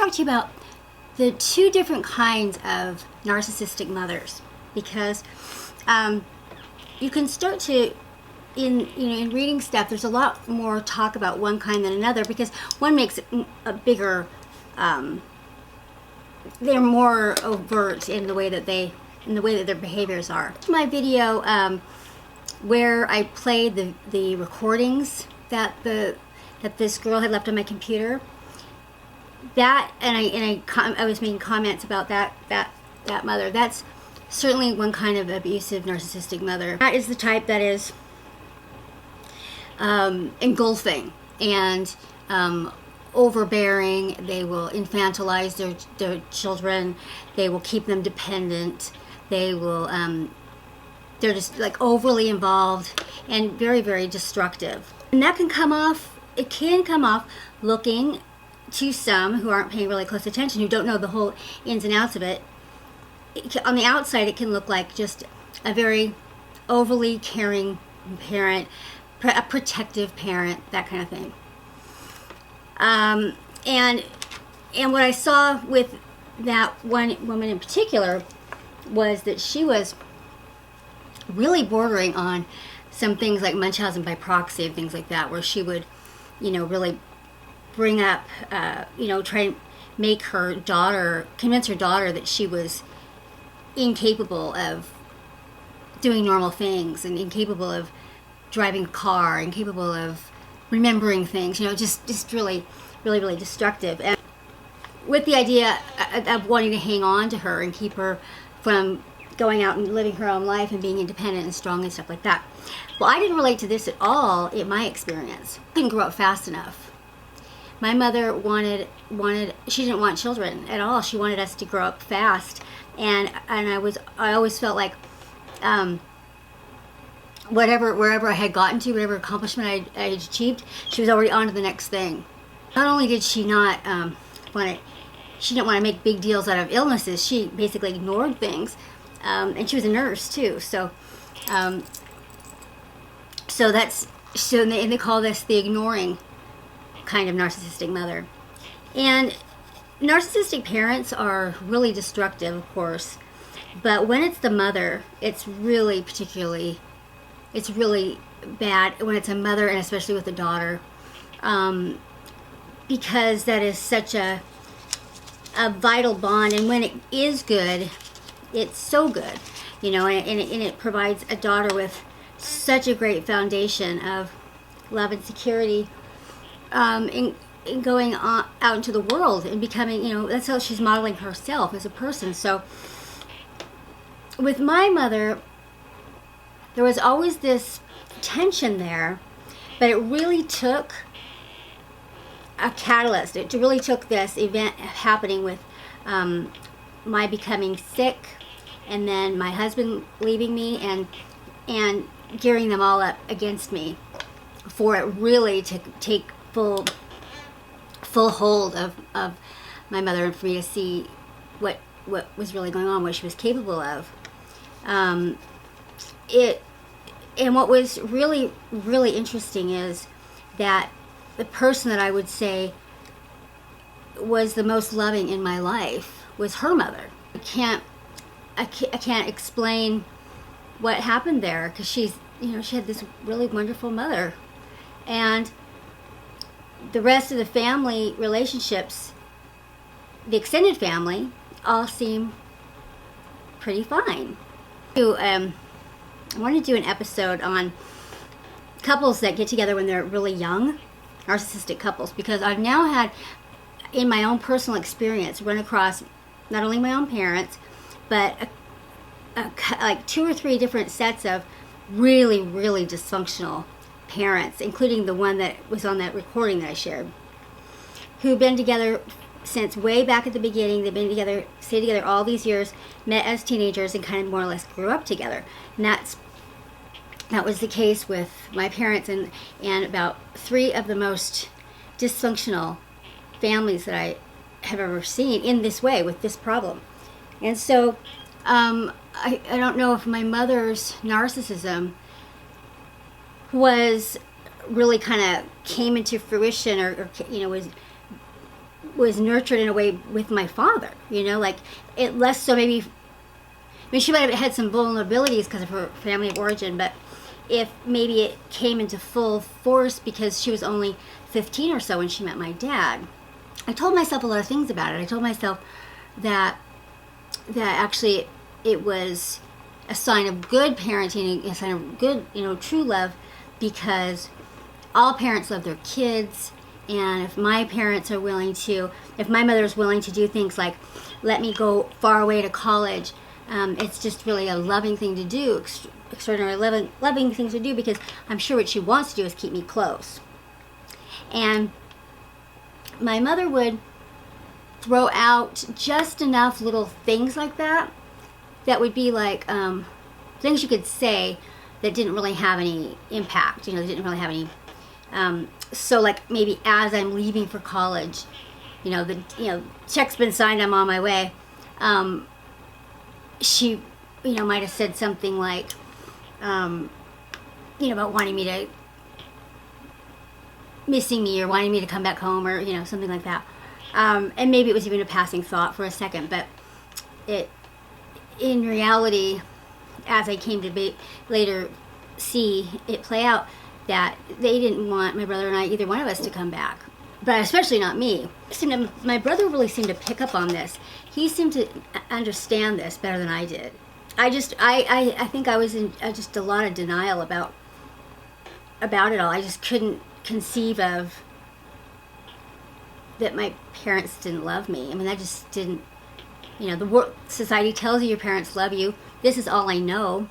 talk to you about the two different kinds of narcissistic mothers, because you can start to, in reading stuff, there's a lot more talk about one kind than another, because one makes it a bigger, they're more overt in the way that their behaviors are. My video where I played the recordings that this girl had left on my computer. That, and I was making comments about that mother. That's certainly one kind of abusive narcissistic mother. That is the type that is engulfing and overbearing. They will infantilize their children. They will keep them dependent. They will they're just like overly involved and very, very destructive. And that can come off, it can come off looking, to some who aren't paying really close attention, who don't know the whole ins and outs of it, on the outside it can look like just a very overly caring parent, a protective parent, that kind of thing. And what I saw with that one woman in particular was that she was really bordering on some things like Munchausen by proxy and things like that, where she would, really bring up, try and make her daughter, convince her daughter that she was incapable of doing normal things and incapable of driving a car, incapable of remembering things, just really, really, really destructive. And with the idea of wanting to hang on to her and keep her from going out and living her own life and being independent and strong and stuff like that. Well, I didn't relate to this at all in my experience. I didn't grow up fast enough. My mother she didn't want children at all. She wanted us to grow up fast, and I always felt like wherever I had gotten to, whatever accomplishment I had achieved, she was already on to the next thing. Not only did she not she didn't want to make big deals out of illnesses, she basically ignored things, and she was a nurse too. So they call this the ignoring kind of narcissistic mother. And narcissistic parents are really destructive, of course, but when it's the mother, it's really bad when it's a mother, and especially with a daughter, because that is such a vital bond. And when it is good, it's so good, and it provides a daughter with such a great foundation of love and security, in going out into the world and becoming, that's how she's modeling herself as a person. So with my mother, there was always this tension there, but it really took a catalyst. It really took this event happening with my becoming sick, and then my husband leaving me, and gearing them all up against me, for it really to take full hold of my mother, and for me to see what was really going on, what she was capable of. And what was really, really interesting is that the person that I would say was the most loving in my life was her mother. I can't explain what happened there, because she had this really wonderful mother, and the rest of the family relationships, the extended family, all seem pretty fine. I want to do an episode on couples that get together when they're really young, narcissistic couples, because I've now had, in my own personal experience, run across not only my own parents, but like 2 or 3 different sets of really, really dysfunctional parents, including the one that was on that recording that I shared, who've been together since way back at the beginning. They've been together, stayed together all these years, met as teenagers, and kind of more or less grew up together. And that was the case with my parents, and about 3 of the most dysfunctional families that I have ever seen in this way, with this problem. And so I don't know if my mother's narcissism was really kind of came into fruition, or was was nurtured in a way with my father, you know, like it less so maybe, I mean, she might have had some vulnerabilities because of her family of origin, but if maybe it came into full force because she was only 15 or so when she met my dad. I told myself a lot of things about it. I told myself that actually it was a sign of good parenting, a sign of good, you know, true love, because all parents love their kids. And if my parents are willing to, if my mother's willing to do things like let me go far away to college, it's just really a loving thing to do, extraordinary loving thing to do, because I'm sure what she wants to do is keep me close. And my mother would throw out just enough little things like that would be like things you could say that didn't really have any impact, you know, didn't really have any. So like maybe as I'm leaving for college, you know, check's been signed, I'm on my way. She, you know, might have said something like, you know, about wanting me to, missing me or wanting me to come back home, or, you know, something like that. And maybe it was even a passing thought for a second, but it, in reality, as I came to later see it play out, that they didn't want my brother and I, either one of us, to come back, but especially not me. My brother really seemed to pick up on this. He seemed to understand this better than I did. I think I was in just a lot of denial about it all. I just couldn't conceive of that my parents didn't love me. I mean, I just didn't, you know, society tells you your parents love you. This is all I know.